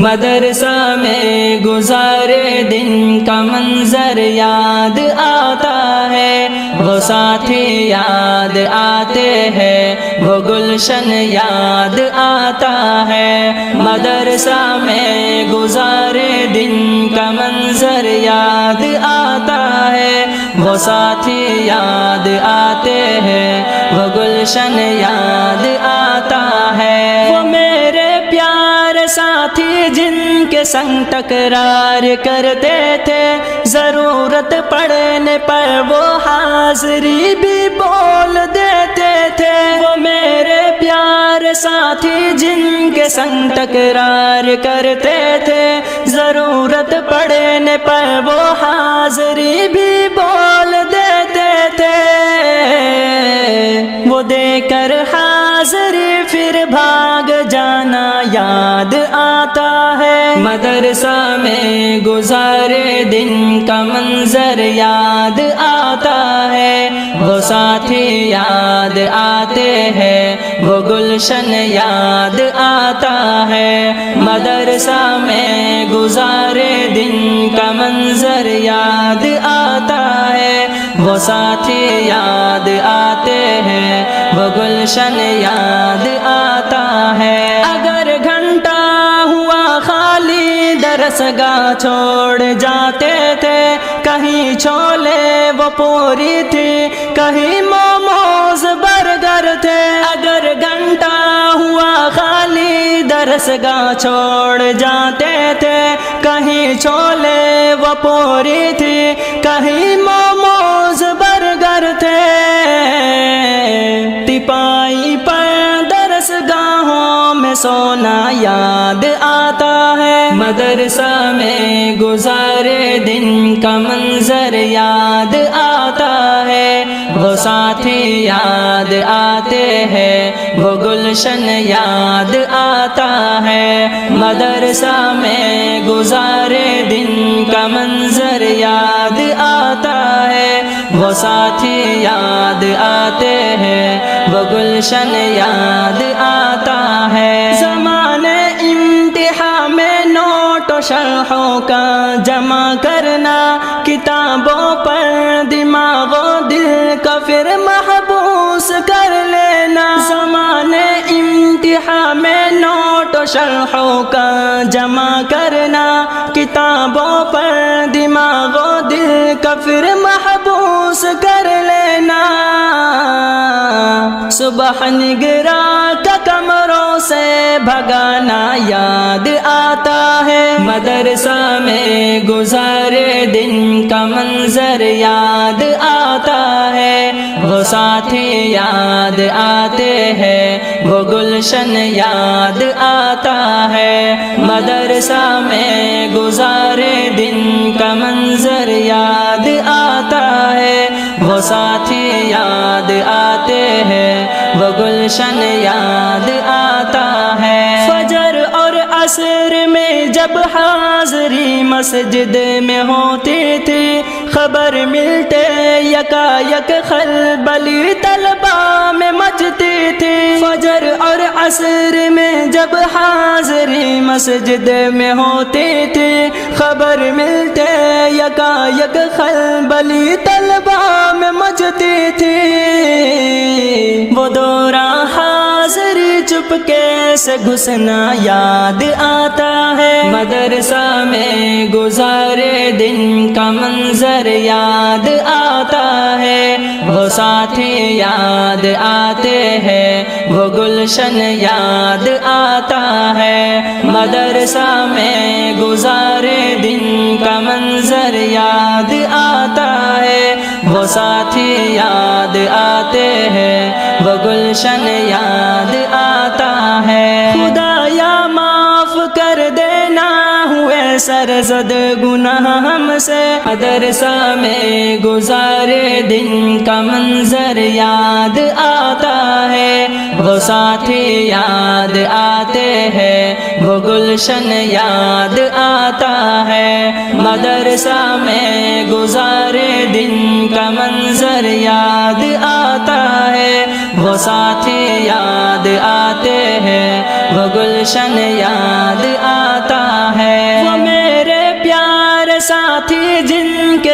مدرسہ میں گزارے دن کا منظر یاد آتا ہے، وہ ساتھی یاد آتے ہیں، وہ گلشن یاد آتا ہے۔ مدرسہ میں گزارے دن کا منظر یاد آتا ہے، وہ ساتھی یاد آتے ہیں، وہ گلشن یاد آتا ہے۔ وہ میرے پیارے ساتھی جن کے سنگ تکرار کرتے تھے، ضرورت پڑنے پر وہ حاضری بھی بول دیتے تھے۔ وہ میرے پیارے ساتھی جن کے سنگ تکرار کرتے تھے، ضرورت پڑنے پر وہ حاضری بھی بول دیتے تھے۔ وہ دے کر حاضری پھر بھاگ جانا یاد آتا ہے۔ مدرسہ میں گزارے دن کا منظر یاد آتا ہے، وہ ساتھی یاد آتے ہیں، وہ گلشن یاد آتا ہے۔ مدرسہ میں گزارے دن کا منظر یاد آتا ہے، وہ ساتھی یاد آتے ہیں، وہ گلشن یاد آتا ہے۔ اگر گھنٹہ ہوا خالی درس گاہ چھوڑ جاتے تھے، کہیں چھولے وہ پوری تھی، کہیں موموز برگر تھے۔ اگر گھنٹہ ہوا خالی درس گاہ چھوڑ جاتے تھے، کہیں چھولے وہ پوری تھی، کہیں موموز برگر تھے۔ تپائی پر درس گاہوں میں سونا یاد آتا ہے۔ مدرسہ میں گزارے دن کا منظر یاد آتا ہے، وہ ساتھی یاد آتے ہیں، وہ گلشن یاد آتا ہے۔ مدرسہ میں گزارے دن کا منظر یاد آتا ہے، وہ ساتھی یاد آتے ہیں، وہ گلشن یاد آتا ہے۔ زمانے امتحان میں نوٹ و شرحوں کا جمع کرنا، کتابوں پر دماغ و دل کا پھر محبوس کر لینا۔ زمانے امتحان میں نوٹ و شرحوں کا جمع کرنا، کتابوں پر دماغ و دل کا پھر محبوس کر لینا۔ صبح نگراں کا کمروں سے بھگانا یاد آتا ہے۔ مدرسہ میں گزارے دن کا منظر یاد آتا ہے، وہ ساتھی یاد آتے ہیں، وہ گلشن یاد آتا ہے۔ مدرسہ میں گزارے دن کا منظر یاد آتا ہے، وہ ساتھی یاد آتے ہیں، وہ گلشن یاد آتا ہے۔ فجر اور عصر میں جب حاضری مسجد میں ہوتی تھی، خبر ملتے یکا یک خلبلی طلبہ میں مچتی تھی۔ فجر اور عصر میں جب حاضری مسجد میں ہوتی تھی، خبر ملتے یکا یک خلبلی طلبہ میں مچتی تھی۔ وہ دوران حاضری چپکے سے گھسنا یاد آتا ہے۔ مدرسہ میں گزارے دن کا منظر یاد آتا ہے، وہ ساتھی یاد آتے ہیں، وہ گلشن یاد آتا ہے۔ مدرسہ میں گزارے دن کا منظر یاد آتا ہے، وہ ساتھی یاد آتے ہیں، وہ گلشن یاد آتا ہے۔ خدایا معاف کر دینا ہوئے سرزد گناہ ہم سے، مدرسہ میں گزارے دن کا منظر یاد آتا ہے، وہ ساتھی یاد آتے ہیں، وہ گلشن یاد آتا ہے۔ مدرسہ میں گزارے دن کا منظر یاد آتا ہے، وہ ساتھی یاد آتے ہیں، وہ گلشن یاد آتا